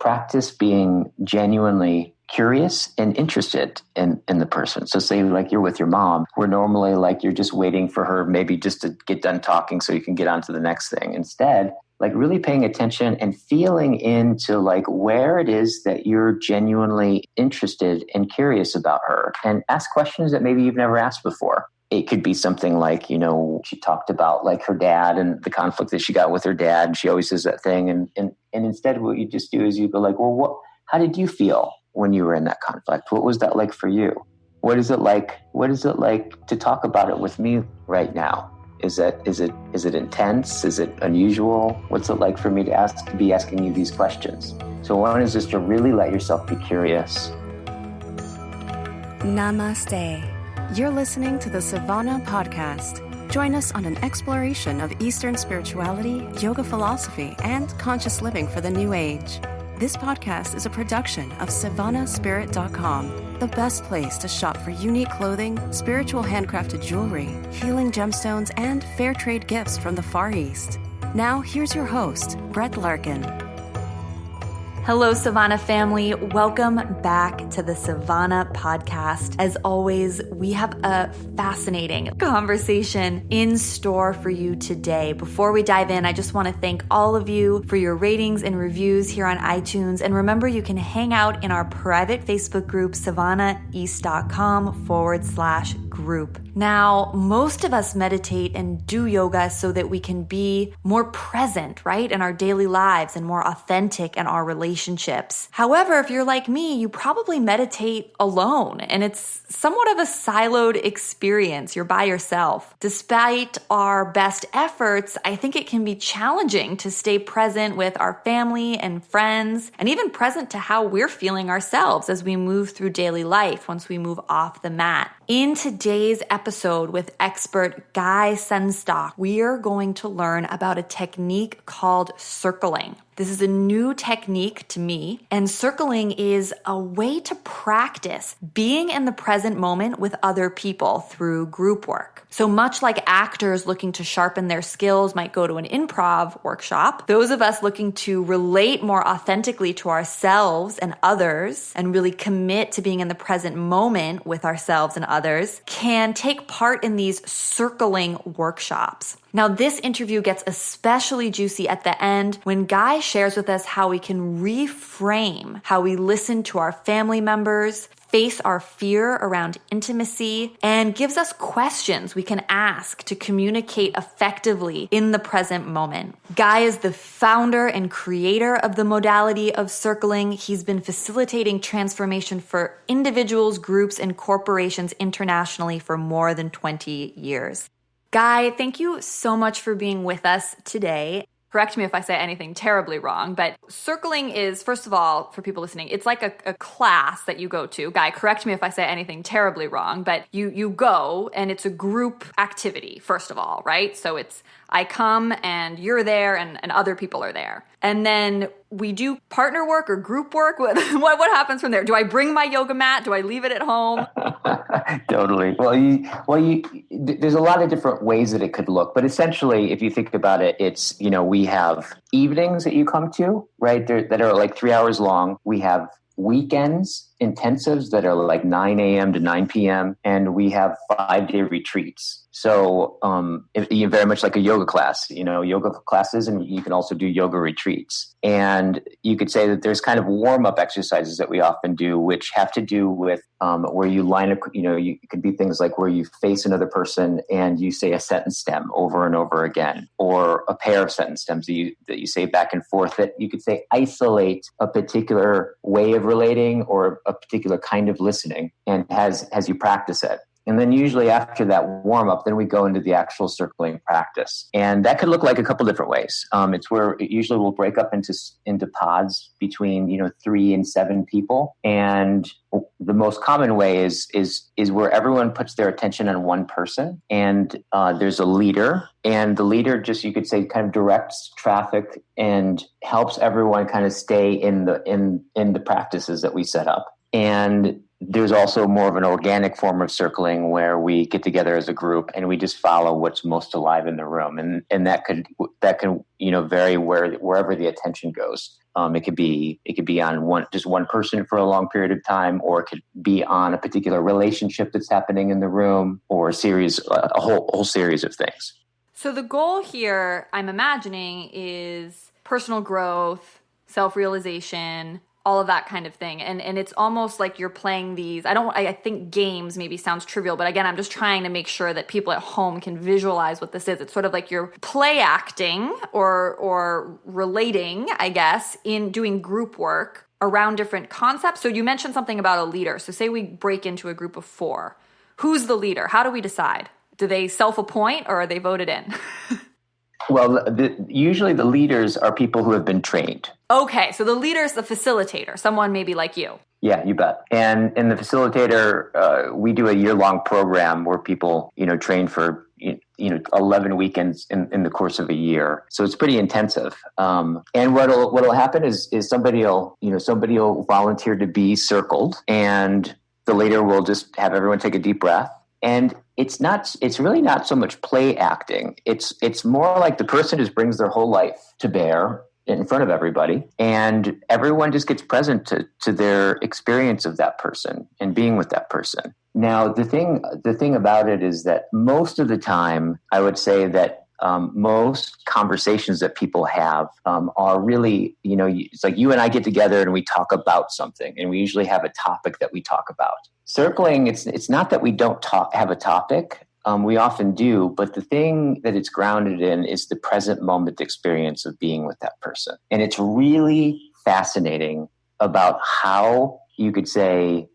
practice being genuinely curious and interested in the person. So say like you're with your mom, where normally like you're just waiting for her maybe just to get done talking so you can get on to the next thing. Instead, like really paying attention and feeling into like where it is that you're genuinely interested and curious about her, and ask questions that maybe you've never asked before. It could be something like, she talked about like her dad and the conflict that she got with her dad. And she always says that thing. And instead what you just do is you go like, well, how did you feel when you were in that conflict? What was that like for you? What is it like to talk about it with me right now? Is it intense? Is it unusual? What's it like for me to be asking you these questions? So one is just to really let yourself be curious. Namaste. You're listening to the Savannah Podcast. Join us on an exploration of Eastern spirituality, yoga philosophy, and conscious living for the new age. This podcast is a production of SavannahSpirit.com, the best place to shop for unique clothing, spiritual handcrafted jewelry, healing gemstones, and fair trade gifts from the Far East. Now, here's your host, Brett Larkin. Hello, Savannah family. Welcome back to the Savannah Podcast. As always, we have a fascinating conversation in store for you today. Before we dive in, I just want to thank all of you for your ratings and reviews here on iTunes. And remember, you can hang out in our private Facebook group, savannaeast.com/group. Now, most of us meditate and do yoga so that we can be more present, right, in our daily lives and more authentic in our relationships. However, if you're like me, you probably meditate alone, and it's somewhat of a siloed experience. You're by yourself. Despite our best efforts, I think it can be challenging to stay present with our family and friends, and even present to how we're feeling ourselves as we move through daily life once we move off the mat. In today's episode with expert Guy Sengstock, we are going to learn about a technique called circling. This is a new technique to me, and circling is a way to practice being in the present moment with other people through group work. So much like actors looking to sharpen their skills might go to an improv workshop, those of us looking to relate more authentically to ourselves and others and really commit to being in the present moment with ourselves and others can take part in these circling workshops. Now, this interview gets especially juicy at the end when Guy shares with us how we can reframe how we listen to our family members, face our fear around intimacy, and gives us questions we can ask to communicate effectively in the present moment. Guy is the founder and creator of the modality of circling. He's been facilitating transformation for individuals, groups, and corporations internationally for more than 20 years. Guy, thank you so much for being with us today. Correct me if I say anything terribly wrong, but circling is, first of all, for people listening, it's like a class that you go to. Guy, correct me if I say anything terribly wrong, but you go and it's a group activity, first of all, right? So it's I come and you're there and other people are there. And then we do partner work or group work. What happens from there? Do I bring my yoga mat? Do I leave it at home? Totally. There's a lot of different ways that it could look, but essentially, if you think about it, it's, we have evenings that you come to, right? That are like 3 hours long. We have weekends intensives that are like 9 a.m. to 9 p.m. And we have 5-day retreats. So you're very much like a yoga class, yoga classes, and you can also do yoga retreats. And you could say that there's kind of warm-up exercises that we often do, which have to do with where you line up, it could be things like where you face another person and you say a sentence stem over and over again, or a pair of sentence stems that you say back and forth, that you could say isolate a particular way of relating or a particular kind of listening, and as you practice it. And then usually after that warm up, then we go into the actual circling practice. And that could look like a couple different ways. It's where it usually will break up into pods between, 3 and 7 people. And the most common way is where everyone puts their attention on one person, and there's a leader, and the leader just, you could say, kind of directs traffic and helps everyone kind of stay in the practices that we set up. And there's also more of an organic form of circling where we get together as a group and we just follow what's most alive in the room. And that can, vary wherever the attention goes. It could be on just one person for a long period of time, or it could be on a particular relationship that's happening in the room, or a whole series of things. So the goal here, I'm imagining, is personal growth, self-realization, all of that kind of thing. And it's almost like you're playing these, I think games maybe sounds trivial, but again, I'm just trying to make sure that people at home can visualize what this is. It's sort of like you're play acting or relating, I guess, in doing group work around different concepts. So you mentioned something about a leader. So say we break into a group of 4. Who's the leader? How do we decide? Do they self-appoint or are they voted in? Well, usually the leaders are people who have been trained. Okay, so the leader is the facilitator, someone maybe like you. Yeah, you bet. And the facilitator, we do a year-long program where people, train for 11 weekends in the course of a year. So it's pretty intensive. And what'll happen is somebody will volunteer to be circled, and the leader will just have everyone take a deep breath. And it's really not so much play acting. It's more like the person just brings their whole life to bear in front of everybody, and everyone just gets present to their experience of that person and being with that person. Now, the thing about it is that most of the time, I would say that most conversations that people have are really, it's like you and I get together and we talk about something, and we usually have a topic that we talk about. Circling, it's not that we don't have a topic. We often do, but the thing that it's grounded in is the present moment experience of being with that person. And it's really fascinating about how you could say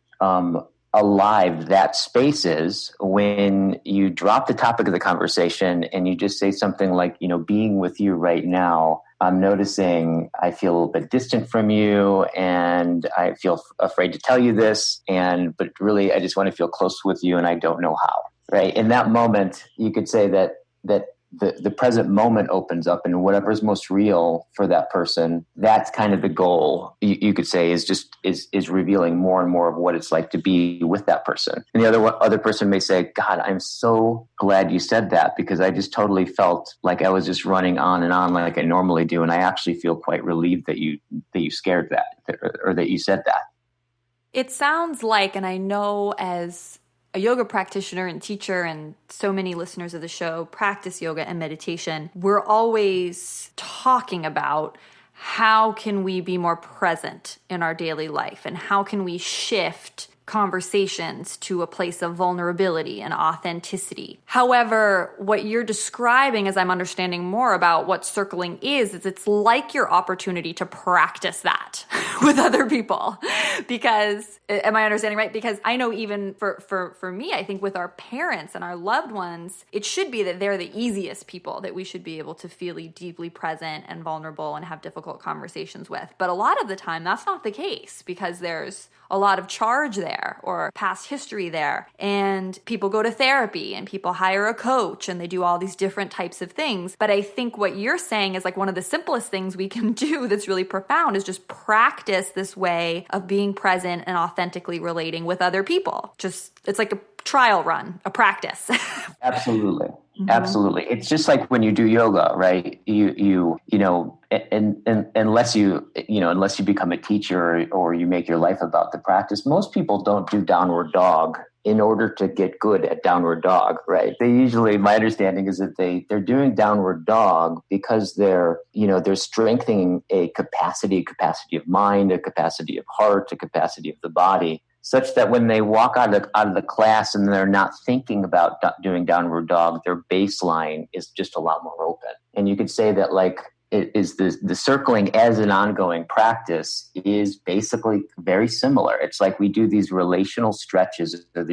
alive that space is when you drop the topic of the conversation and you just say something like, being with you right now, I'm noticing I feel a little bit distant from you, and I feel afraid to tell you this, but really I just want to feel close with you and I don't know how. Right. In that moment, you could say that the present moment opens up, and whatever's most real for that person, that's kind of the goal. You could say is revealing more and more of what it's like to be with that person. And the other person may say, God, I'm so glad you said that, because I just totally felt like I was just running on and on like I normally do. And I actually feel quite relieved that you shared that, or that you said that. It sounds like, and I know as a yoga practitioner and teacher, and so many listeners of the show practice yoga and meditation, we're always talking about how can we be more present in our daily life, and how can we shift conversations to a place of vulnerability and authenticity. However, what you're describing, as I'm understanding more about what circling is it's like your opportunity to practice that with other people. Because, am I understanding right? Because I know even for me, I think with our parents and our loved ones, it should be that they're the easiest people that we should be able to feel deeply present and vulnerable and have difficult conversations with. But a lot of the time, that's not the case, because there's a lot of charge there or past history there. And people go to therapy and people hire a coach and they do all these different types of things. But I think what you're saying is like one of the simplest things we can do that's really profound is just practice this way of being present and authentically relating with other people. It's like a trial run, a practice. Absolutely. Mm-hmm. Absolutely. It's just like when you do yoga, right? Unless you become a teacher or you make your life about the practice, most people don't do downward dog in order to get good at downward dog, right? They usually, my understanding is that they're doing downward dog because they're strengthening a capacity of mind, a capacity of heart, a capacity of the body, such that when they walk out of the class and they're not thinking about doing downward dog, their baseline is just a lot more open. And you could say that like it is the circling as an ongoing practice is basically very similar. It's like we do these relational stretches, or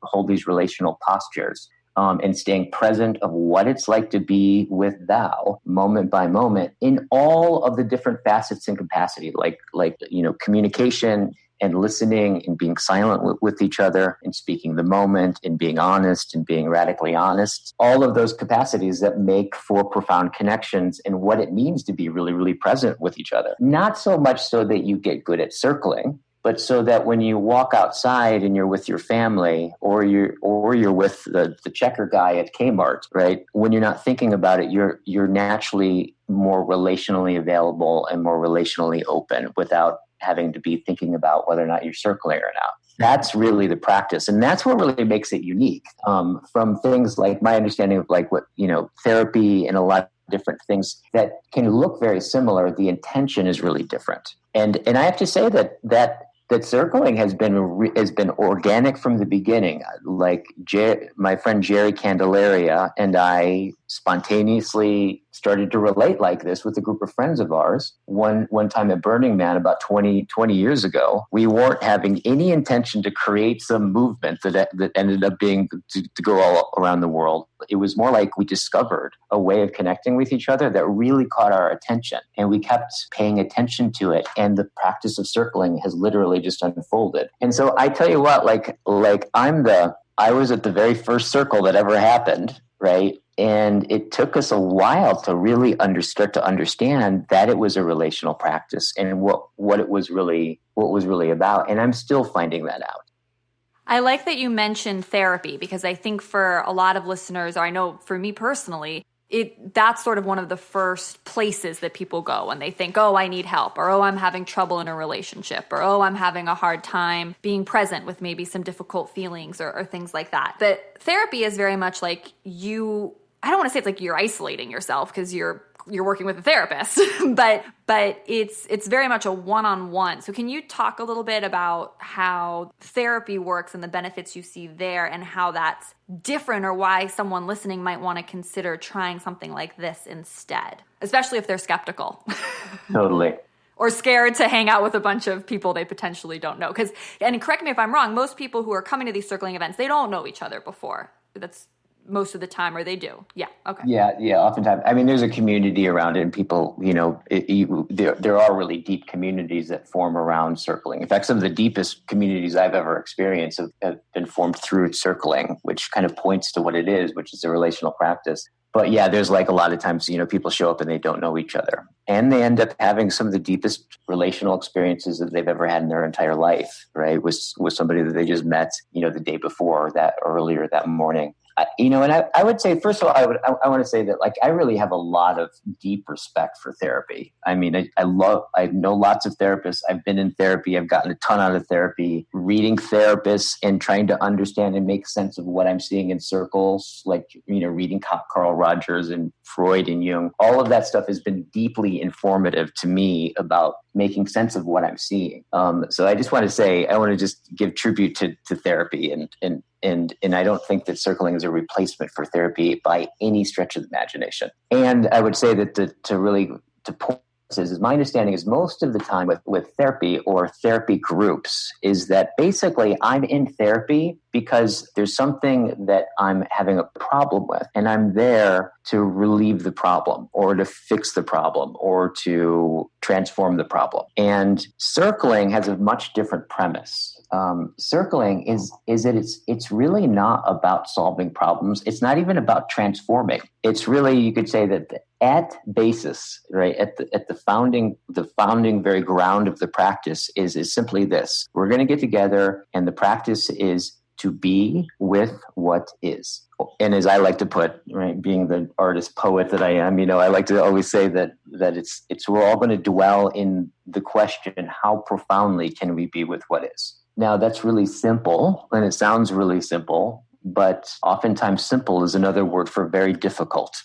hold these relational postures, and staying present of what it's like to be with thou moment by moment in all of the different facets and capacity, like communication and listening and being silent with each other and speaking the moment and being honest and being radically honest. All of those capacities that make for profound connections and what it means to be really, really present with each other. Not so much so that you get good at circling, but so that when you walk outside and you're with your family, or you're with the checker guy at Kmart, right? When you're not thinking about it, you're naturally more relationally available and more relationally open without having to be thinking about whether or not you're circling or not. That's really the practice. And that's what really makes it unique from things like my understanding of like what, therapy and a lot of different things that can look very similar. The intention is really different. And I have to say that circling has been organic from the beginning. Like my friend Jerry Candelaria and I spontaneously started to relate like this with a group of friends of ours. One time at Burning Man about 20 years ago, we weren't having any intention to create some movement that ended up being to go all around the world. It was more like we discovered a way of connecting with each other that really caught our attention, and we kept paying attention to it. And the practice of circling has literally just unfolded. And so I tell you what, I was at the very first circle that ever happened, right? And it took us a while to really start to understand that it was a relational practice and what it was really about. And I'm still finding that out. I like that you mentioned therapy, because I think for a lot of listeners, or I know for me personally, that's sort of one of the first places that people go when they think, oh, I need help, or oh, I'm having trouble in a relationship, or oh, I'm having a hard time being present with maybe some difficult feelings or things like that. But therapy is very much like I don't want to say it's like you're isolating yourself because you're working with a therapist, but it's very much a one-on-one. So can you talk a little bit about how therapy works and the benefits you see there, and how that's different, or why someone listening might want to consider trying something like this instead, especially if they're skeptical? Totally. Or scared to hang out with a bunch of people they potentially don't know. And correct me if I'm wrong, most people who are coming to these circling events, they don't know each other before. That's most of the time, or they do. Yeah. Okay. Yeah. Oftentimes, I mean, there's a community around it, and people, there are really deep communities that form around circling. In fact, some of the deepest communities I've ever experienced have been formed through circling, which kind of points to what it is, which is a relational practice. But yeah, there's like a lot of times, people show up and they don't know each other, and they end up having some of the deepest relational experiences that they've ever had in their entire life, right? With somebody that they just met, the day before, or that earlier that morning. And I would say, first of all, I want to say that, like, I really have a lot of deep respect for therapy. I mean, I know lots of therapists. I've been in therapy. I've gotten a ton out of therapy, reading therapists and trying to understand and make sense of what I'm seeing in circles, like, reading Carl Rogers and Freud and Jung. All of that stuff has been deeply informative to me about making sense of what I'm seeing. So I just want to say, I want to just give tribute to therapy, and I don't think that circling is a replacement for therapy by any stretch of the imagination. And I would say that to point is my understanding is most of the time with therapy or therapy groups is that basically I'm in therapy because there's something that I'm having a problem with, and I'm there to relieve the problem or to fix the problem or to transform the problem. And circling has a much different premise. Circling is that it's really not about solving problems. It's not even about transforming. It's really, you could say that at basis, right, at the founding very ground of the practice is simply this: we're going to get together, and the practice is to be with what is. And as I like to put, right, being the artist poet that I am, I like to always say that it's we're all going to dwell in the question: how profoundly can we be with what is? Now, that's really simple, and it sounds really simple, but oftentimes simple is another word for very difficult,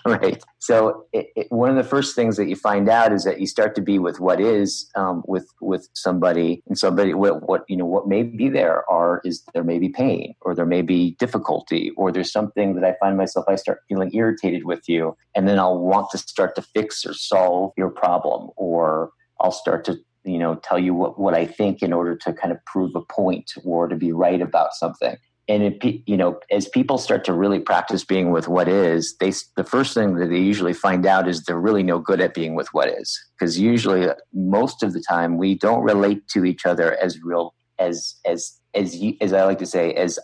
right? So one of the first things that you find out is that you start to be with what is, with somebody, and somebody, what may be there is there may be pain, or there may be difficulty, or there's something that I start feeling irritated with you, and then I'll want to start to fix or solve your problem, or I'll start to tell you what I think in order to kind of prove a point or to be right about something. And as people start to really practice being with what is, the first thing that they usually find out is they're really no good at being with what is, because usually most of the time we don't relate to each other as real as I like to say as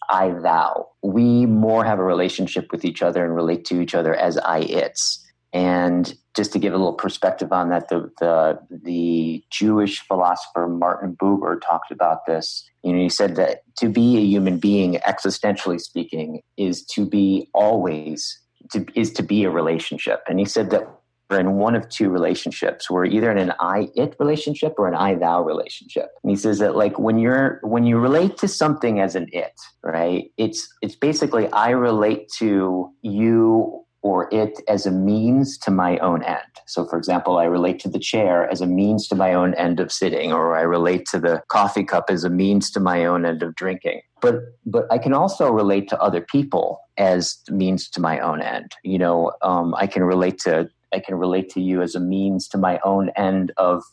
I thou. We more have a relationship with each other and relate to each other as I its. And just to give a little perspective on that, the Jewish philosopher Martin Buber talked about this. He said that to be a human being, existentially speaking, is to be a relationship. And he said that we're in one of two relationships. We're either in an I-it relationship or an I-thou relationship. And he says that like when you relate to something as an it, right? It's basically I relate to you or it as a means to my own end. So for example, I relate to the chair as a means to my own end of sitting, or I relate to the coffee cup as a means to my own end of drinking. But I can also relate to other people as means to my own end. I can relate to you as a means to my own end of,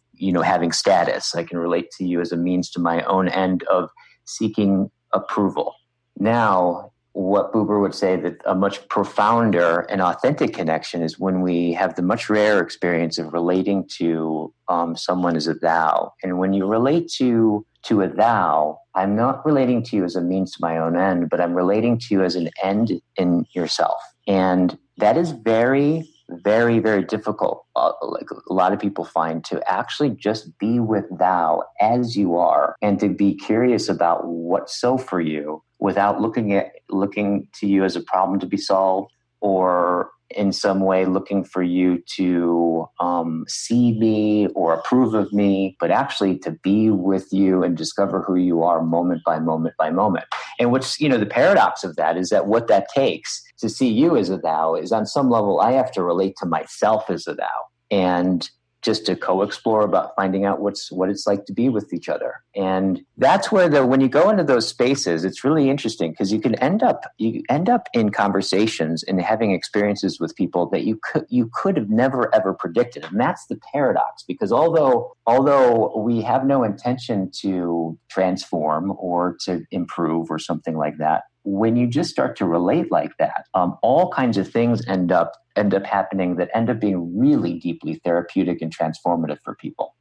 having status. I can relate to you as a means to my own end of seeking approval. Now, what Buber would say that a much profounder and authentic connection is when we have the much rarer experience of relating to someone as a thou. And when you relate to a thou, I'm not relating to you as a means to my own end, but I'm relating to you as an end in yourself. And that is very, very, very difficult. Like a lot of people find to actually just be with thou as you are and to be curious about what's so for you without looking to you as a problem to be solved or in some way looking for you to see me or approve of me, but actually to be with you and discover who you are moment by moment by moment. And what's, the paradox of that is that what that takes to see you as a thou is on some level, I have to relate to myself as a thou and just to co-explore about finding out what it's like to be with each other. And that's where when you go into those spaces, it's really interesting because you end up in conversations and having experiences with people that you could have never ever predicted. And that's the paradox, because although we have no intention to transform or to improve or something like that, when you just start to relate like that, all kinds of things end up happening that end up being really deeply therapeutic and transformative for people,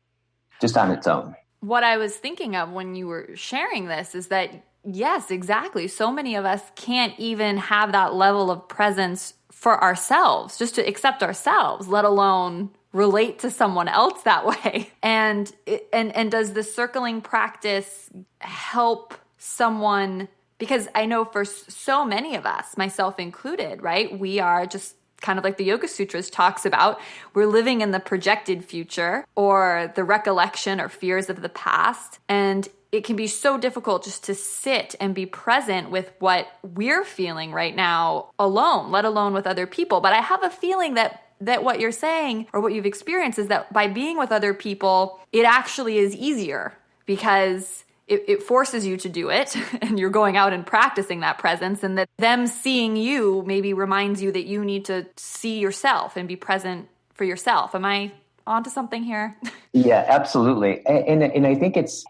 just on its own. What I was thinking of when you were sharing this is that, yes, exactly. So many of us can't even have that level of presence for ourselves, just to accept ourselves, let alone relate to someone else that way. And does the circling practice help someone? Because I know for so many of us, myself included, right? We are just kind of like the Yoga Sutras talks about, we're living in the projected future or the recollection or fears of the past. And it can be so difficult just to sit and be present with what we're feeling right now alone, let alone with other people. But I have a feeling that what you're saying or what you've experienced is that by being with other people, it actually is easier because it forces you to do it and you're going out and practicing that presence, and that them seeing you maybe reminds you that you need to see yourself and be present for yourself. Am I onto something here? Yeah, absolutely. And I think this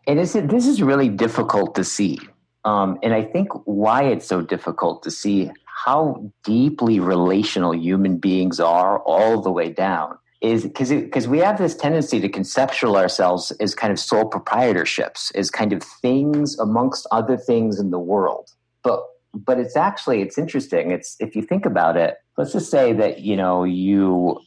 is really difficult to see. And I think why it's so difficult to see how deeply relational human beings are all the way down is because we have this tendency to conceptualize ourselves as kind of sole proprietorships, as kind of things amongst other things in the world. But it's interesting. If you think about it, let's just say that, you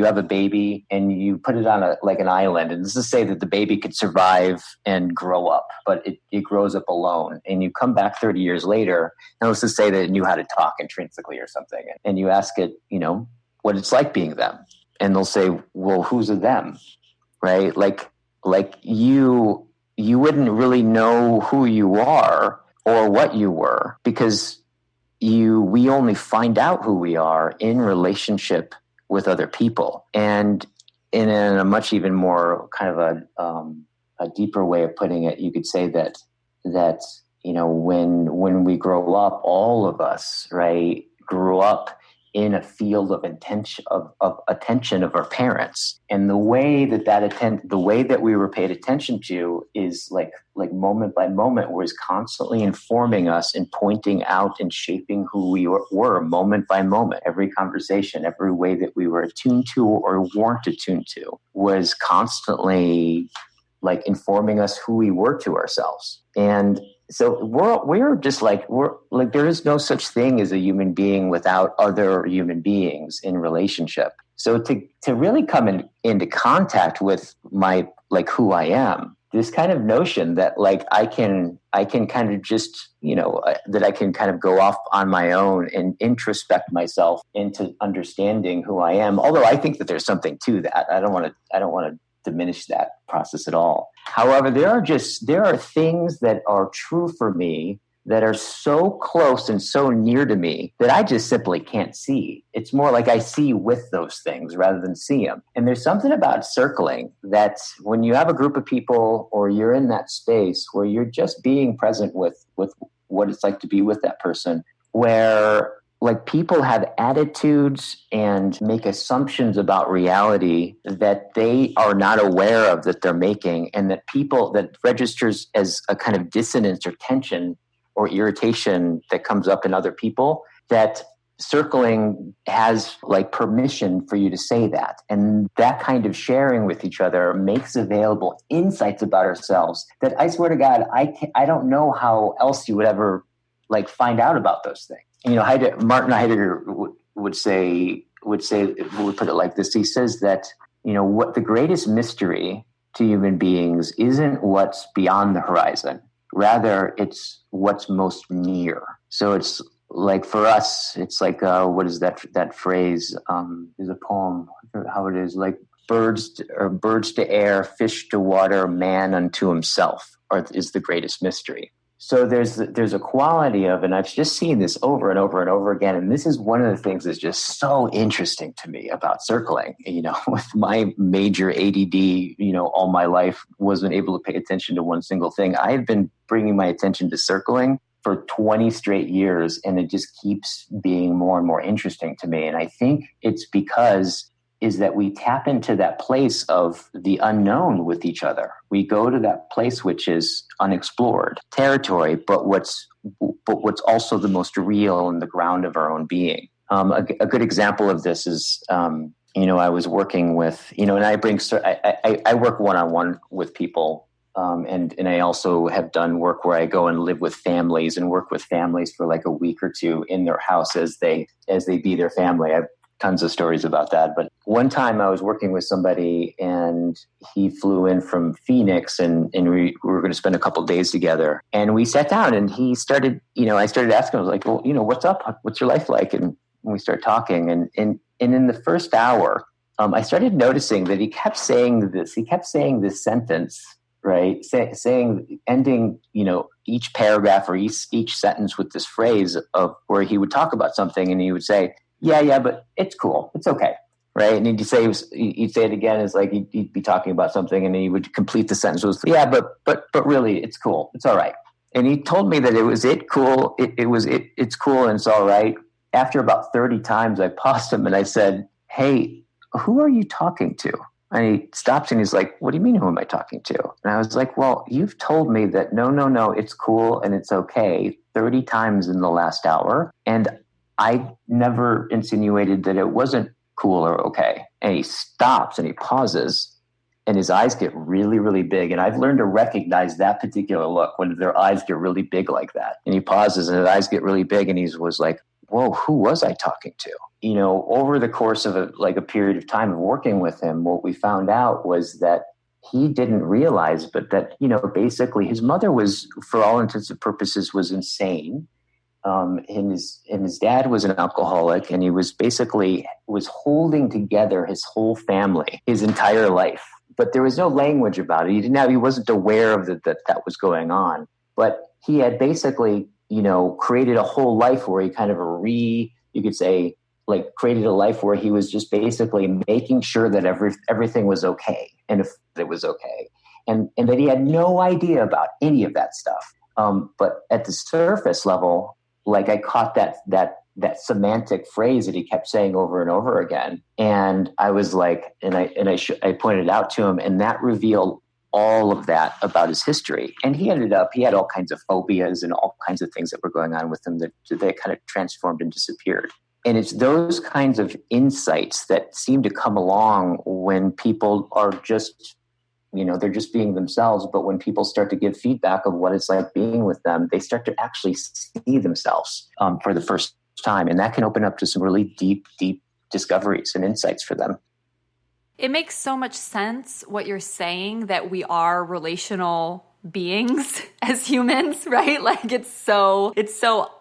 have a baby and you put it on an island, and let's just say that the baby could survive and grow up, but it grows up alone, and you come back 30 years later, and let's just say that it knew how to talk intrinsically or something, and you ask it, what it's like being them. And they'll say, well, who's a them? Right? Like you wouldn't really know who you are or what you were, because we only find out who we are in relationship with other people. And in a much even more kind of a deeper way of putting it, you could say that when we grow up, all of us, right, grew up in a field of attention of our parents, and the way that we were paid attention to is like moment by moment was constantly informing us and pointing out and shaping who we were moment by moment. Every conversation, every way that we were attuned to or weren't attuned to was constantly like informing us who we were to ourselves. And So we're just like, there is no such thing as a human being without other human beings in relationship. So to really come into contact with my, like, who I am, this kind of notion that like I can kind of just, that I can kind of go off on my own and introspect myself into understanding who I am. Although I think that there's something to that. I don't want to diminish that process at all. However, there are things that are true for me that are so close and so near to me that I just simply can't see. It's more like I see with those things rather than see them. And there's something about circling that when you have a group of people or you're in that space where you're just being present with what it's like to be with that person, where like people have attitudes and make assumptions about reality that they are not aware of that they're making, and that registers as a kind of dissonance or tension or irritation that comes up in other people, that circling has like permission for you to say that. And that kind of sharing with each other makes available insights about ourselves that I swear to God, I don't know how else you would ever like find out about those things. Martin Heidegger would put it like this. He says that, what the greatest mystery to human beings isn't what's beyond the horizon. Rather, it's what's most near. So it's like for us, it's like, what is that phrase? There's a poem, how it is, like birds to air, fish to water, man unto himself is the greatest mystery. So there's a quality of, and I've just seen this over and over and over again, and this is one of the things that's just so interesting to me about circling. With my major ADD, all my life wasn't able to pay attention to one single thing. I've been bringing my attention to circling for 20 straight years, and it just keeps being more and more interesting to me. And I think it's because that we tap into that place of the unknown with each other. We go to that place which is unexplored territory, but what's also the most real and the ground of our own being. A good example of this is, I was working with, and I work one-on-one with people. And I also have done work where I go and live with families and work with families for like a week or two in their house as they be their family. I've tons of stories about that. But one time I was working with somebody and he flew in from Phoenix and we were going to spend a couple of days together. And we sat down and he started, I started asking him, I was like, well, what's up? What's your life like? And we started talking. And in the first hour, I started noticing that he kept saying this sentence, right? Saying, ending, each paragraph or each sentence with this phrase of where he would talk about something and he would say, yeah, but it's cool. It's okay. Right. And he'd say it again. It's like he'd be talking about something and he would complete the sentence with, yeah, but really it's cool. It's all right. And he told me that it's cool. It's cool. And it's all right. After about 30 times, I paused him and I said, hey, who are you talking to? And he stops and he's like, what do you mean, who am I talking to? And I was like, well, you've told me that no, it's cool and it's okay 30 times in the last hour. And I never insinuated that it wasn't cool or okay. And he stops and he pauses and his eyes get really, really big. And I've learned to recognize that particular look when their eyes get really big like that. And he pauses and his eyes get really big and he was like, whoa, who was I talking to? Over the course of a period of time of working with him, what we found out was that he didn't realize, but that, basically his mother was, for all intents and purposes, was insane. And his dad was an alcoholic, and he was holding together his whole family his entire life. But there was no language about it. He wasn't aware of that was going on. But he had basically, created a whole life where he kind of created a life where he was just basically making sure that everything was okay, and if it was okay, and that he had no idea about any of that stuff. But at the surface level, like I caught that semantic phrase that he kept saying over and over again. And I was like, I pointed it out to him, and that revealed all of that about his history. And he had all kinds of phobias and all kinds of things that were going on with him that kind of transformed and disappeared. And it's those kinds of insights that seem to come along when people are just, they're just being themselves. But when people start to give feedback of what it's like being with them, they start to actually see themselves for the first time. And that can open up to some really deep discoveries and insights for them. It makes so much sense what you're saying, that we are relational beings as humans, right? Like it's so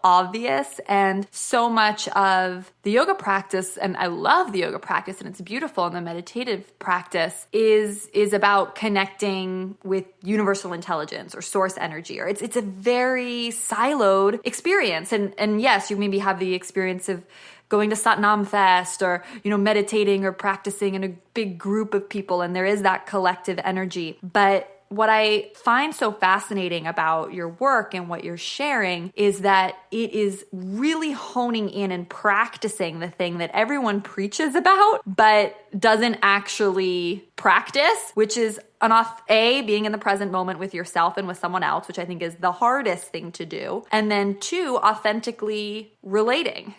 obvious, and so much of the yoga practice, and I love the yoga practice and it's beautiful, and the meditative practice is about connecting with universal intelligence or source energy, or it's a very siloed experience. And yes, you maybe have the experience of going to Satnam Fest, or, meditating or practicing in a big group of people, and there is that collective energy. But what I find so fascinating about your work and what you're sharing is that it is really honing in and practicing the thing that everyone preaches about, but doesn't actually practice, which is being in the present moment with yourself and with someone else, which I think is the hardest thing to do. And then 2, authentically relating.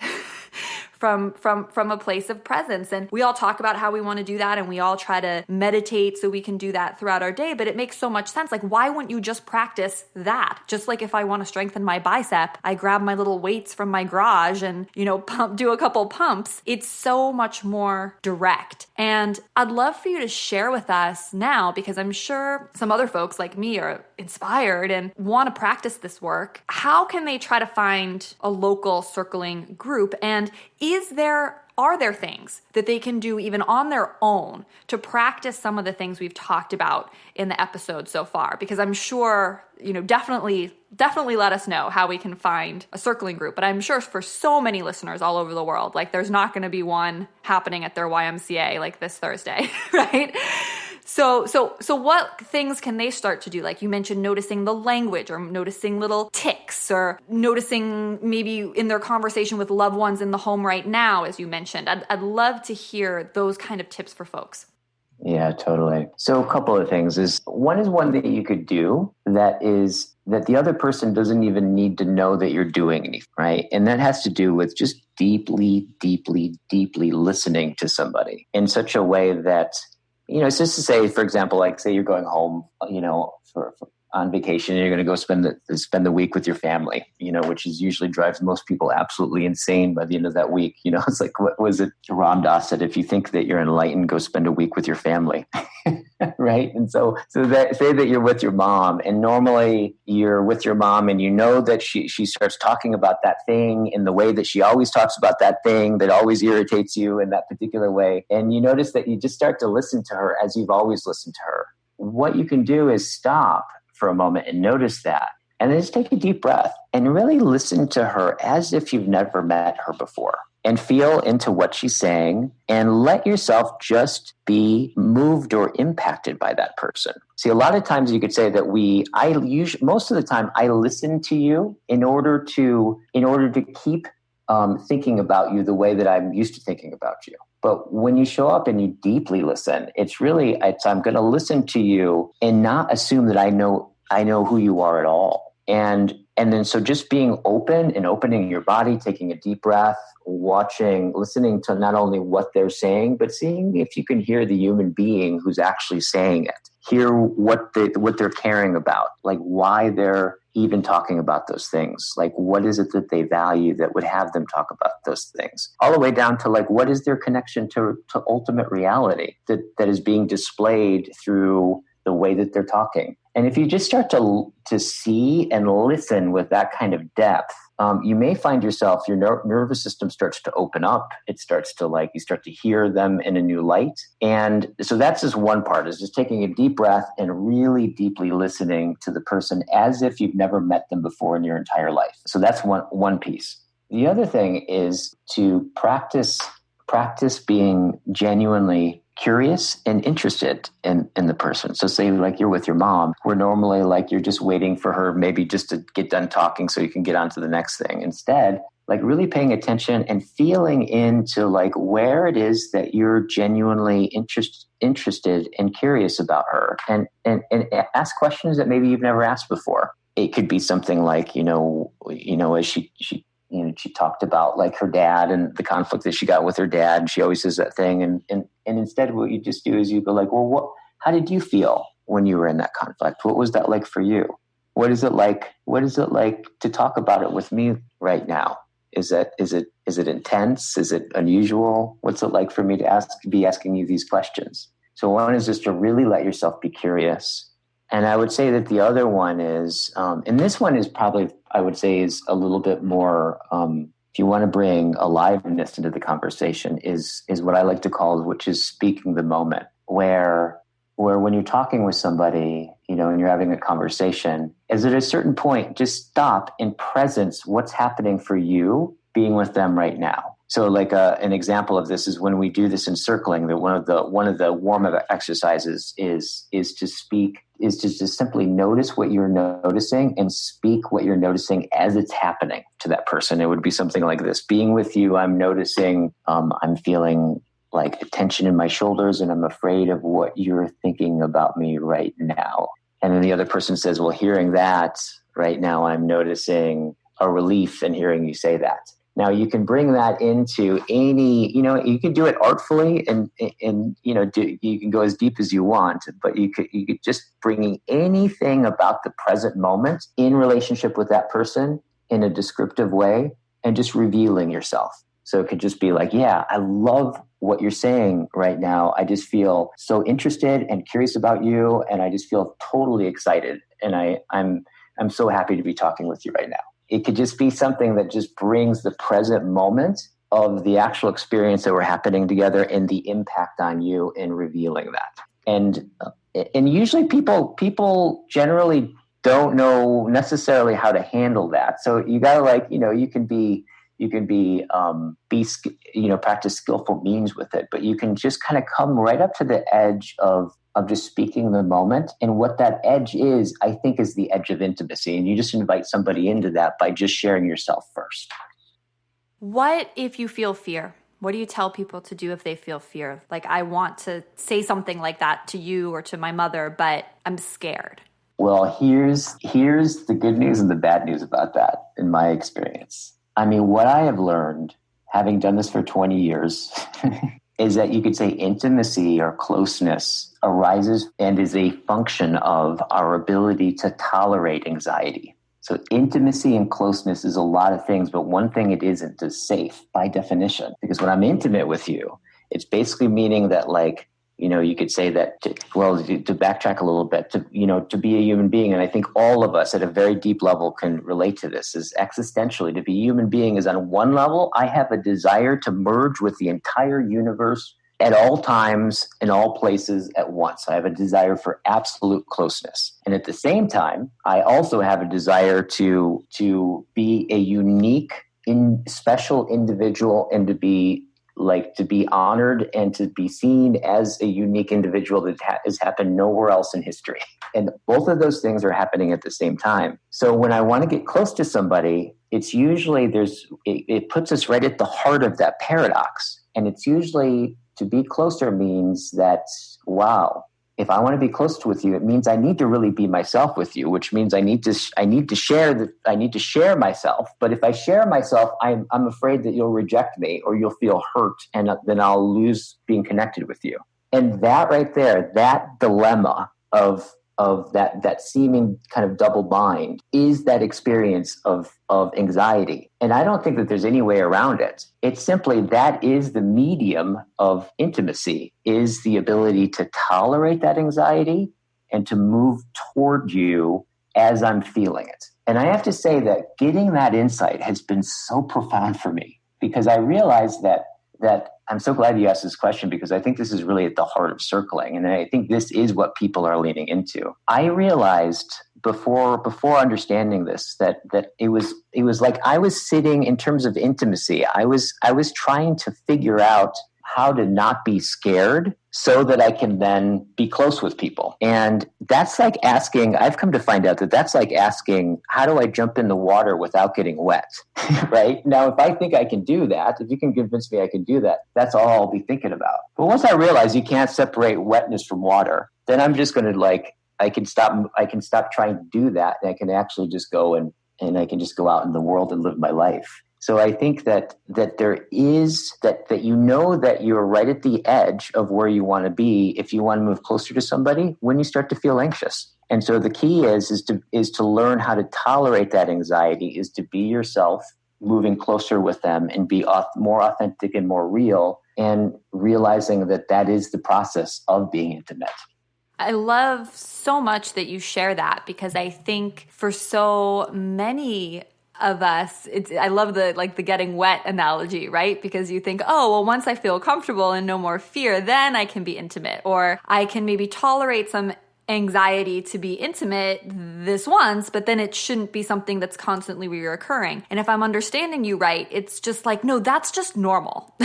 From a place of presence. And we all talk about how we want to do that, and we all try to meditate so we can do that throughout our day, but it makes so much sense. Like, why wouldn't you just practice that? Just like if I want to strengthen my bicep, I grab my little weights from my garage and, do a couple pumps. It's so much more direct. And I'd love for you to share with us now, because I'm sure some other folks like me are inspired and want to practice this work. How can they try to find a local circling group? And are there things that they can do even on their own to practice some of the things we've talked about in the episode so far? Because I'm sure, definitely let us know how we can find a circling group. But I'm sure for so many listeners all over the world, like there's not going to be one happening at their YMCA like this Thursday, right? So what things can they start to do? Like you mentioned, noticing the language, or noticing little tics, or noticing maybe in their conversation with loved ones in the home right now, as you mentioned. I'd love to hear those kind of tips for folks. Yeah, totally. So a couple of things is one that you could do that the other person doesn't even need to know that you're doing anything, right? And that has to do with just deeply listening to somebody in such a way that, it's just to say, for example, like say you're going home, for on vacation, and you're going to go spend the week with your family, which is usually drives most people absolutely insane by the end of that week. It's like, what was it? Ram Dass said, if you think that you're enlightened, go spend a week with your family. Right. And so that, say that you're with your mom, and normally you're with your mom, and that she starts talking about that thing in the way that she always talks about that thing that always irritates you in that particular way. And you notice that you just start to listen to her as you've always listened to her. What you can do is stop for a moment and notice that, and then just take a deep breath and really listen to her as if you've never met her before, and feel into what she's saying, and let yourself just be moved or impacted by that person. See, a lot of times you could say that most of the time I listen to you in order to keep thinking about you the way that I'm used to thinking about you. But when you show up and you deeply listen, I'm going to listen to you and not assume that I know who you are at all. And then so just being open and opening your body, taking a deep breath, listening to not only what they're saying, but seeing if you can hear the human being who's actually saying it. Hear what they're caring about, like why they're even talking about those things. Like, what is it that they value that would have them talk about those things? All the way down to like, what is their connection to ultimate reality that is being displayed through the way that they're talking? And if you just start to see and listen with that kind of depth, you may find yourself, your nervous system starts to open up. It starts to you start to hear them in a new light. And so that's just one part, is just taking a deep breath and really deeply listening to the person as if you've never met them before in your entire life. So that's one piece. The other thing is to practice being genuinely curious and interested in the person. So say like you're with your mom, where normally like you're just waiting for her maybe just to get done talking so you can get on to the next thing. Instead, like really paying attention and feeling into like where it is that you're genuinely interested and curious about her, and ask questions that maybe you've never asked before. It could be something like, as she talked about like her dad and the conflict that she got with her dad. And she always says that thing. And instead what you just do is you go like, well, how did you feel when you were in that conflict? What was that like for you? What is it like to talk about it with me right now? Is it intense? Is it unusual? What's it like for me to be asking you these questions? So one is just to really let yourself be curious. And I would say that the other one is, and this one is probably, I would say, is a little bit more, if you want to bring aliveness into the conversation, is what I like to call, which is speaking the moment, where when you're talking with somebody, and you're having a conversation, is at a certain point, just stop and presence what's happening for you being with them right now. So like an example of this is when we do this in circling, that one of the warm-up exercises is to just simply notice what you're noticing and speak what you're noticing as it's happening to that person. It would be something like this: being with you, I'm noticing, I'm feeling like a tension in my shoulders, and I'm afraid of what you're thinking about me right now. And then the other person says, well, hearing that right now, I'm noticing a relief in hearing you say that. Now you can bring that into any, you can do it artfully and you can go as deep as you want, but you could just bringing anything about the present moment in relationship with that person in a descriptive way and just revealing yourself. So it could just be like, yeah, I love what you're saying right now. I just feel so interested and curious about you, and I just feel totally excited. And I'm so happy to be talking with you right now. It could just be something that just brings the present moment of the actual experience that we're happening together and the impact on you in revealing that. And usually people generally don't know necessarily how to handle that. So you gotta practice skillful means with it, but you can just kind of come right up to the edge of just speaking the moment. And what that edge is, I think, is the edge of intimacy. And you just invite somebody into that by just sharing yourself first. What if you feel fear? What do you tell people to do if they feel fear? Like, I want to say something like that to you or to my mother, but I'm scared. Well, here's the good news and the bad news about that in my experience. I mean, what I have learned, having done this for 20 years, is that you could say intimacy or closeness arises and is a function of our ability to tolerate anxiety. So intimacy and closeness is a lot of things, but one thing it isn't is safe by definition. Because when I'm intimate with you, it's basically meaning that, like, you could say that, to backtrack a little bit, to be a human being, and I think all of us at a very deep level can relate to this, is existentially, to be a human being is on one level, I have a desire to merge with the entire universe at all times, in all places at once. I have a desire for absolute closeness. And at the same time, I also have a desire to be a unique, special individual and to be honored and to be seen as a unique individual that has happened nowhere else in history. And both of those things are happening at the same time. So when I want to get close to somebody, it's usually it puts us right at the heart of that paradox. And it's usually, to be closer means that, wow, if I want to be close with you, it means I need to really be myself with you, which means I need to share myself. But if I share myself, I'm afraid that you'll reject me or you'll feel hurt, and then I'll lose being connected with you. And that right there, that dilemma of that seeming kind of double bind is that experience of anxiety. And I don't think that there's any way around it. It's simply that is the medium of intimacy, is the ability to tolerate that anxiety and to move toward you as I'm feeling it. And I have to say that getting that insight has been so profound for me, because I realized that I'm so glad you asked this question, because I think this is really at the heart of circling. And I think this is what people are leaning into. I realized before understanding this, that it was like I was sitting, in terms of intimacy, I was trying to figure out how to not be scared so that I can then be close with people. And that's like asking, I've come to find out that that's like asking, how do I jump in the water without getting wet? Right? Now, if I think I can do that, if you can convince me I can do that, that's all I'll be thinking about. But once I realize you can't separate wetness from water, then I'm just going to I can stop trying to do that. And I can actually just go and I can just go out in the world and live my life. So I think that there is that you know that you're right at the edge of where you want to be if you want to move closer to somebody when you start to feel anxious. And so the key is to learn how to tolerate that anxiety, is to be yourself, moving closer with them and be more authentic and more real, and realizing that is the process of being intimate. I love so much that you share that, because I think for so many of us, I love the getting wet analogy, right? Because you think, oh, well, once I feel comfortable and no more fear, then I can be intimate, or I can maybe tolerate some anxiety to be intimate this once, but then it shouldn't be something that's constantly reoccurring. And if I'm understanding you right, it's just like, no, that's just normal.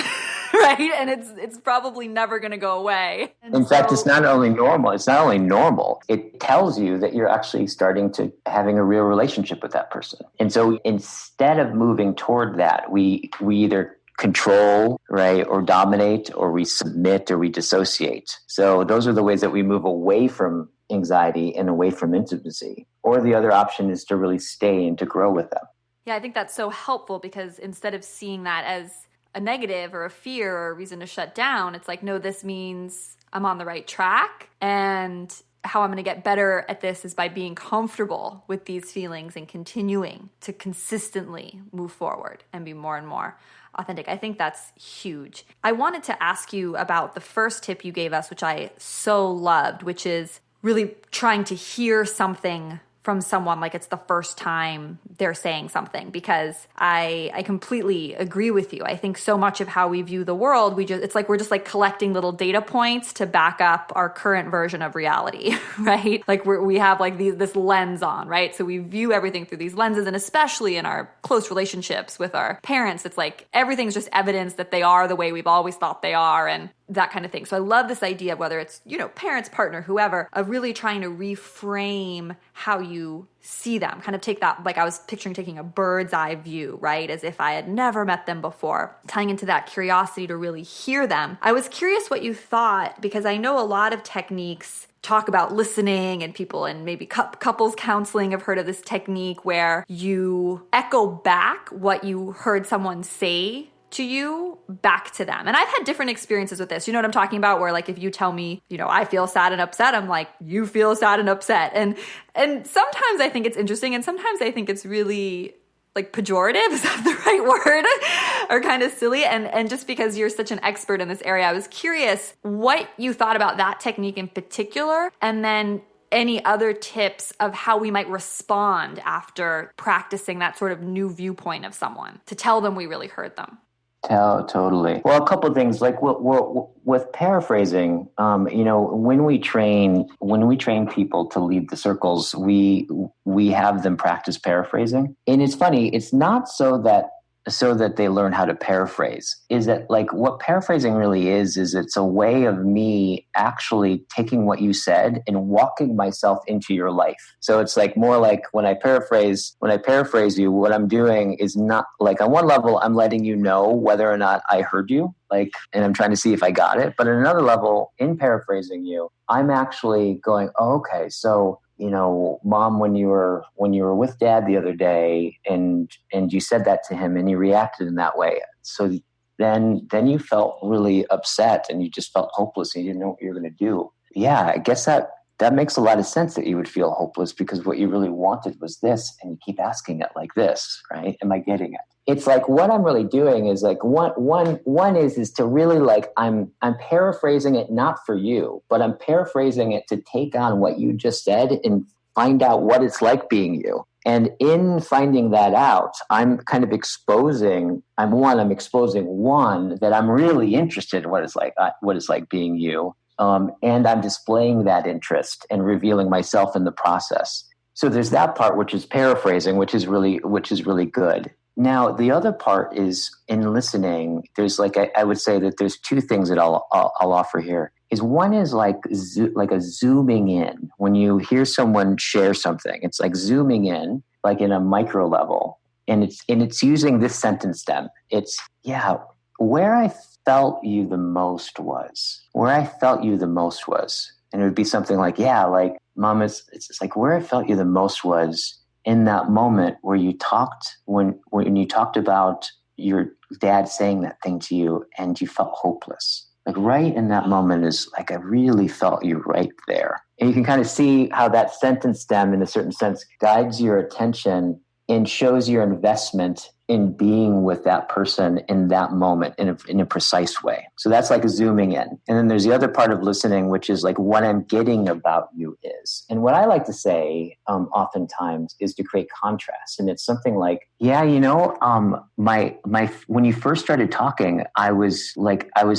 Right? And it's probably never going to go away. In fact, it's not only normal, it tells you that you're actually starting to having a real relationship with that person. And so instead of moving toward that, we either control, right, or dominate, or we submit, or we dissociate. So those are the ways that we move away from anxiety and away from intimacy. Or the other option is to really stay and to grow with them. Yeah, I think that's so helpful, because instead of seeing that as a negative or a fear or a reason to shut down, it's like, no, this means I'm on the right track, and how I'm going to get better at this is by being comfortable with these feelings and continuing to consistently move forward and be more and more authentic. I think that's huge. I wanted to ask you about the first tip you gave us, which I so loved, which is really trying to hear something from someone like it's the first time they're saying something, because I completely agree with you. I think so much of how we view the world, it's like we're just like collecting little data points to back up our current version of reality, right? Like we have like this lens on, right? So we view everything through these lenses, and especially in our close relationships with our parents, it's like everything's just evidence that they are the way we've always thought they are, and that kind of thing. So I love this idea of, whether it's, parents, partner, whoever, of really trying to reframe how you see them, kind of take that, like I was picturing taking a bird's eye view, right? As if I had never met them before, tying into that curiosity to really hear them. I was curious what you thought, because I know a lot of techniques talk about listening, and people in maybe couples counseling have heard of this technique where you echo back what you heard someone say to you back to them. And I've had different experiences with this. You know what I'm talking about? Where like if you tell me, I feel sad and upset, I'm like, you feel sad and upset. And sometimes I think it's interesting, and sometimes I think it's really like pejorative, is that the right word? Or kind of silly. And just because you're such an expert in this area, I was curious what you thought about that technique in particular, and then any other tips of how we might respond after practicing that sort of new viewpoint of someone to tell them we really heard them. Totally. Well, a couple of things, like with paraphrasing, when we train people to lead the circles, we have them practice paraphrasing. And it's funny, it's not so that they learn how to paraphrase. Is that like what paraphrasing really is it's a way of me actually taking what you said and walking myself into your life. So it's like more like when I paraphrase you, what I'm doing is not like, on one level, I'm letting you know whether or not I heard you, and I'm trying to see if I got it. But at another level, in paraphrasing you, I'm actually going, oh, okay, so Mom, when you were with Dad the other day, and you said that to him, and he reacted in that way. So then you felt really upset, and you just felt hopeless, and you didn't know what you were going to do. Yeah, I guess that makes a lot of sense that you would feel hopeless, because what you really wanted was this, and you keep asking it like this, right? Am I getting it? It's like what I'm really doing is like one is to really like I'm paraphrasing it not for you, but I'm paraphrasing it to take on what you just said and find out what it's like being you. And in finding that out, I'm kind of exposing one that I'm really interested in what it's like being you. And I'm displaying that interest and revealing myself in the process. So there's that part, which is paraphrasing, which is really good. Now, the other part is in listening. There's I would say that there's two things that I'll offer here. Is one is like a zooming in. When you hear someone share something, it's like zooming in, like in a micro level, and it's using this sentence stem. It's where I felt you the most was. And it would be something like, Mom, it's like where I felt you the most was in that moment where you talked, when you talked about your dad saying that thing to you and you felt hopeless. Like right in that moment is like, I really felt you right there. And you can kind of see how that sentence stem in a certain sense guides your attention and shows your investment in being with that person in that moment in a precise way. So that's like zooming in. And then there's the other part of listening, which is like what I'm getting about you is. And what I like to say oftentimes is to create contrast. And it's something like, yeah, my when you first started talking, I was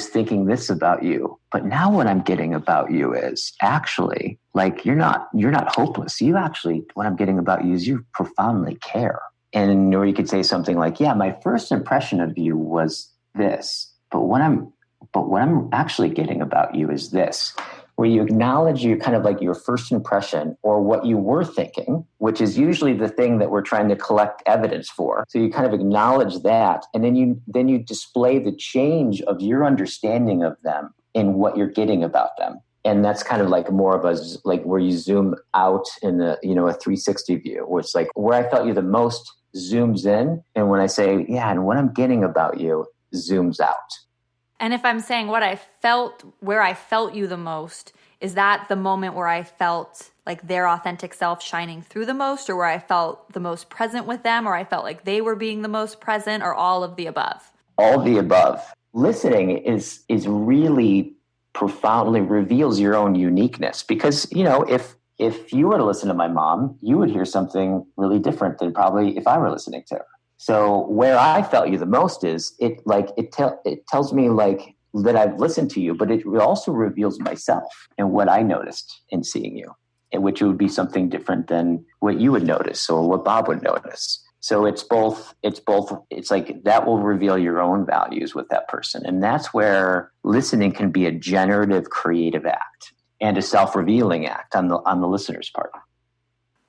thinking this about you. But now what I'm getting about you is actually like you're not hopeless. You actually, what I'm getting about you is you profoundly care. And or you could say something like, yeah, my first impression of you was this, but what I'm actually getting about you is this, where you acknowledge you kind of like your first impression or what you were thinking, which is usually the thing that we're trying to collect evidence for. So you kind of acknowledge that, and then you display the change of your understanding of them in what you're getting about them. And that's kind of like more of a, like where you zoom out in a 360 view, where it's like where I felt you the most zooms in. And when I say, yeah, and what I'm getting about you zooms out. And if I'm saying what I felt, where I felt you the most, is that the moment where I felt like their authentic self shining through the most, or where I felt the most present with them, or I felt like they were being the most present, or all of the above? All of the above. Listening is really profoundly reveals your own uniqueness, because if you were to listen to my mom, you would hear something really different than probably if I were listening to her. So where I felt you the most is it tells me like that I've listened to you, but it also reveals myself and what I noticed in seeing you, and which would be something different than what you would notice or what Bob would notice. So it's like that will reveal your own values with that person. And that's where listening can be a generative, creative act and a self-revealing act on the listener's part.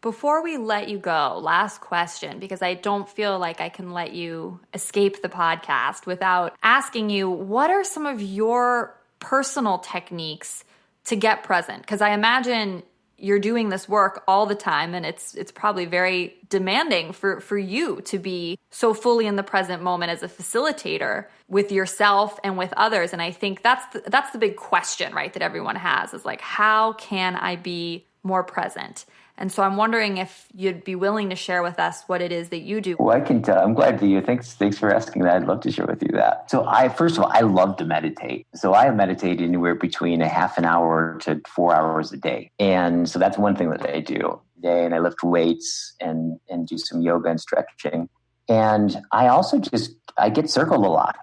Before we let you go, last question, because I don't feel like I can let you escape the podcast without asking you, what are some of your personal techniques to get present? Because I imagine you're doing this work all the time, and it's probably very demanding for you to be so fully in the present moment as a facilitator with yourself and with others. And I think that's the big question, right, that everyone has, is like, how can I be more present? And so I'm wondering if you'd be willing to share with us what it is that you do. Well, I can tell. I'm glad to you. Thanks for asking that. I'd love to share with you that. So first of all, I love to meditate. So I meditate anywhere between a half an hour to 4 hours a day. And so that's one thing that I do today. And I lift weights and do some yoga and stretching. And I also I get circled a lot.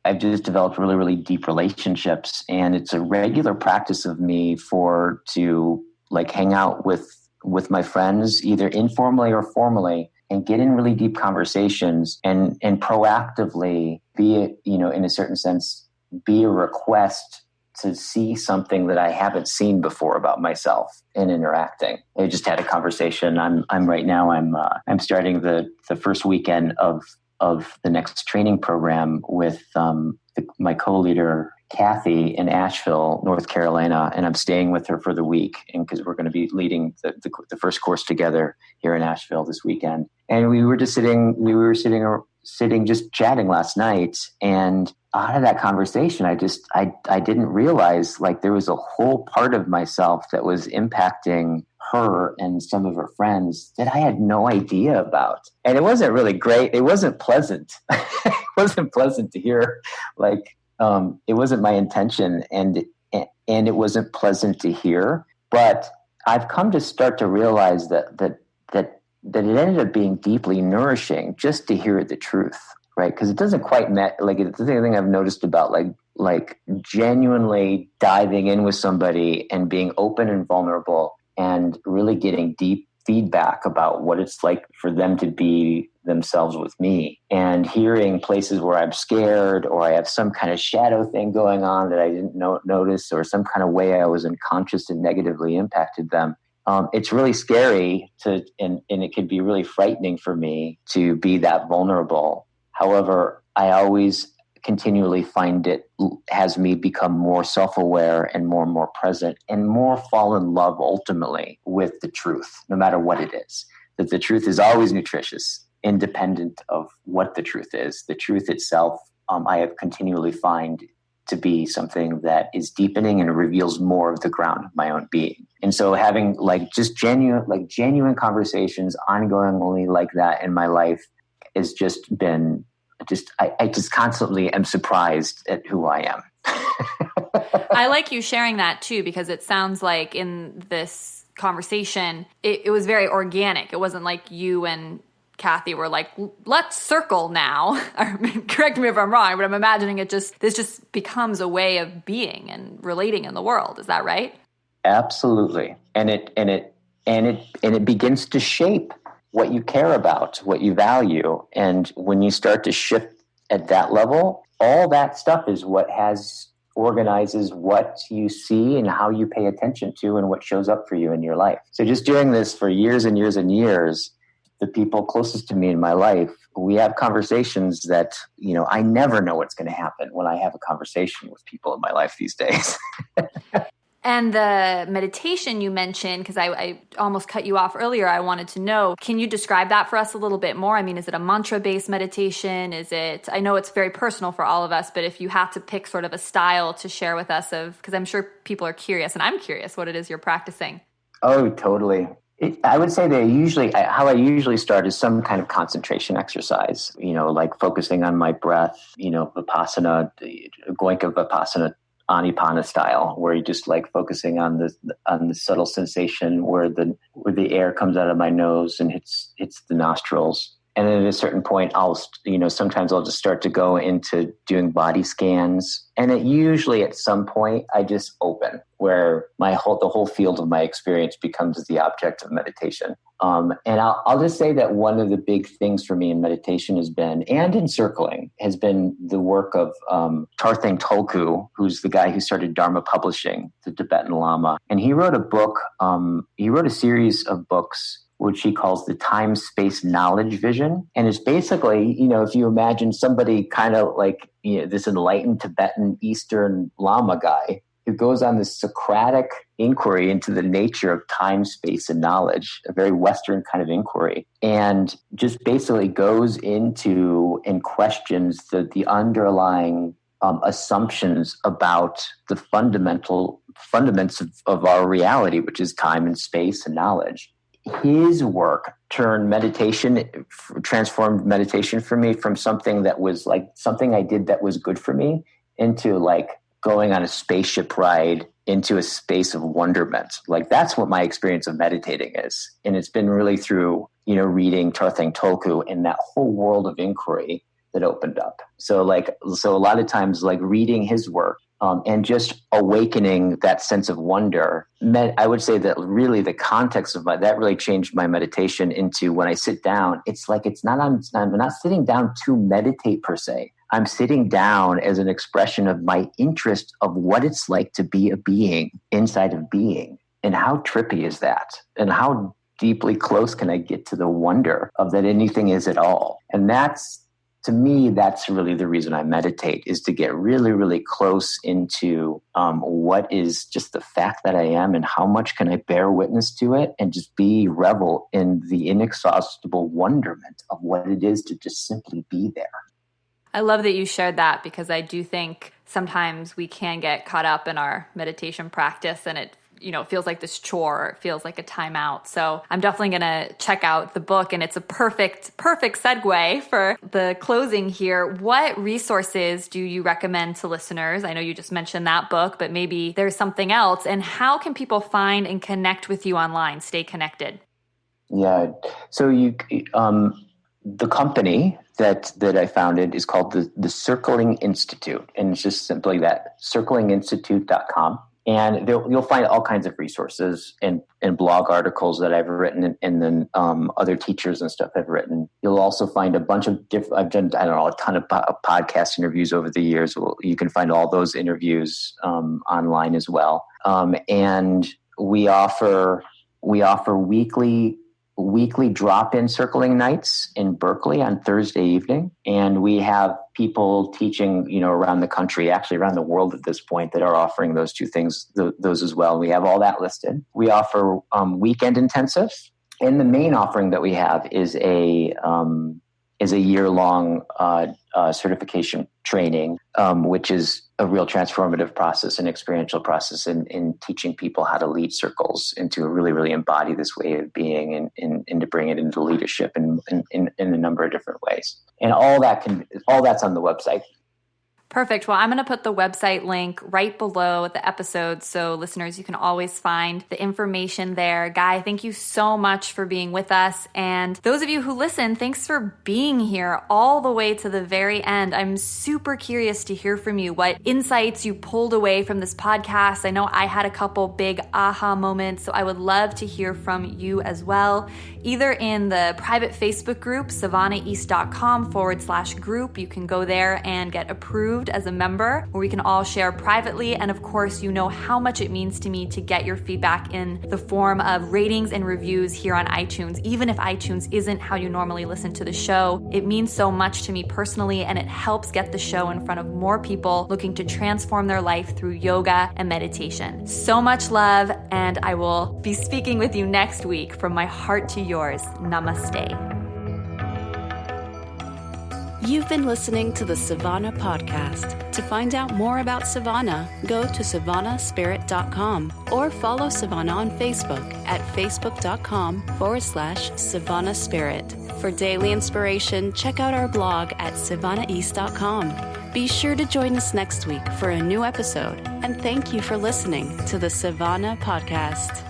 I've just developed really, really deep relationships, and it's a regular practice of me to like hang out with my friends, either informally or formally, and get in really deep conversations and proactively be, in a certain sense, be a request to see something that I haven't seen before about myself in interacting. I just had a conversation. I'm starting the first weekend of the next training program with my co-leader, Kathy, in Asheville, North Carolina, and I'm staying with her for the week, and because we're going to be leading the first course together here in Asheville this weekend. And we were sitting just chatting last night, and out of that conversation, I didn't realize like there was a whole part of myself that was impacting her and some of her friends that I had no idea about. And it wasn't really great. It wasn't pleasant. It wasn't pleasant to hear. Like, it wasn't my intention, and it wasn't pleasant to hear. But I've come to start to realize that it ended up being deeply nourishing just to hear the truth, right? Because it doesn't quite like it's the thing I've noticed about like genuinely diving in with somebody and being open and vulnerable and really getting deep feedback about what it's like for them to be themselves with me, and hearing places where I'm scared or I have some kind of shadow thing going on that I didn't notice, or some kind of way I was unconscious and negatively impacted them. It's really scary and it could be really frightening for me to be that vulnerable. However, I always continually find it has me become more self-aware and more present and more fall in love ultimately with the truth, no matter what it is. That the truth is always nutritious, independent of what the truth is. The truth itself, I have continually find to be something that is deepening and reveals more of the ground of my own being. And so having like just genuine conversations ongoingly like that in my life has just been I just constantly am surprised at who I am. I like you sharing that too, because it sounds like in this conversation, it was very organic. It wasn't like you and Kathy were like, let's circle now. Correct me if I'm wrong, but I'm imagining this just becomes a way of being and relating in the world. Is that right? Absolutely. And it begins to shape what you care about, what you value. And when you start to shift at that level, all that stuff is what organizes what you see and how you pay attention to and what shows up for you in your life. So just doing this for years and years and years, the people closest to me in my life, we have conversations that, I never know what's going to happen when I have a conversation with people in my life these days. And the meditation you mentioned, because I almost cut you off earlier, I wanted to know, can you describe that for us a little bit more? I mean, is it a mantra-based meditation? I know it's very personal for all of us, but if you have to pick sort of a style to share with us because I'm sure people are curious, and I'm curious what it is you're practicing. Oh, totally. I would say how I usually start is some kind of concentration exercise, like focusing on my breath, Vipassana, Goenka Vipassana, Anipana style, where you're just like focusing on the subtle sensation where the air comes out of my nose and hits the nostrils. And then at a certain point, sometimes I'll just start to go into doing body scans. And usually at some point I just open where the whole field of my experience becomes the object of meditation. And I'll just say that one of the big things for me in meditation and in circling, has been the work of Tarthang Tulku, who's the guy who started Dharma Publishing, the Tibetan Lama. And he wrote a series of books which he calls the time-space knowledge vision. And it's basically, if you imagine somebody kind of like this enlightened Tibetan Eastern Lama guy who goes on this Socratic inquiry into the nature of time, space, and knowledge, a very Western kind of inquiry, and just basically goes into and questions the underlying assumptions about the fundaments of our reality, which is time and space and knowledge. His work transformed meditation for me from something that was like something I did that was good for me into like going on a spaceship ride into a space of wonderment. Like that's what my experience of meditating is. And it's been really through, reading Tarthang Tulku and that whole world of inquiry that opened up. So a lot of times like reading his work, and just awakening that sense of wonder, I would say that really the context of that really changed my meditation into when I sit down, I'm not sitting down to meditate per se. I'm sitting down as an expression of my interest of what it's like to be a being inside of being. And how trippy is that? And how deeply close can I get to the wonder of that anything is at all? And to me, that's really the reason I meditate, is to get really, really close into what is just the fact that I am and how much can I bear witness to it and just revel in the inexhaustible wonderment of what it is to just simply be there. I love that you shared that, because I do think sometimes we can get caught up in our meditation practice and it feels like this chore, it feels like a timeout. So I'm definitely going to check out the book, and it's a perfect segue for the closing here. What resources do you recommend to listeners? I know you just mentioned that book, but maybe there's something else. And how can people find and connect with you online, stay connected? Yeah. So the company that I founded is called the Circling Institute. And it's just simply that, circlinginstitute.com. And you'll find all kinds of resources and blog articles that I've written, and then other teachers and stuff have written. You'll also find a bunch of I've done, a ton of podcast interviews over the years. You can find all those interviews online as well. And we offer weekly weekly drop-in circling nights in Berkeley on Thursday evening. And we have people teaching, around the country, actually around the world at this point, that are offering those two things, those as well. We have all that listed. We offer weekend intensives. And the main offering that we have is a year-long certification training, which is a real transformative process, an experiential process in teaching people how to lead circles and to really, really embody this way of being and to bring it into leadership in a number of different ways. And all that's on the website. Perfect. Well, I'm going to put the website link right below the episode. So listeners, you can always find the information there. Guy, thank you so much for being with us. And those of you who listen, thanks for being here all the way to the very end. I'm super curious to hear from you, what insights you pulled away from this podcast. I know I had a couple big aha moments, so I would love to hear from you as well, either in the private Facebook group, savannaheast.com/group. You can go there and get approved as a member, where we can all share privately. And of course, you know how much it means to me to get your feedback in the form of ratings and reviews here on iTunes. Even if iTunes isn't how you normally listen to the show, it means so much to me personally, and it helps get the show in front of more people looking to transform their life through yoga and meditation. So much love, and I will be speaking with you next week. From my heart to yours, namaste. You've been listening to the Savannah Podcast. To find out more about Savannah, go to savannahspirit.com or follow Savannah on Facebook at facebook.com/Savannah Spirit. For daily inspiration, check out our blog at savannaheast.com. Be sure to join us next week for a new episode, and thank you for listening to the Savannah Podcast.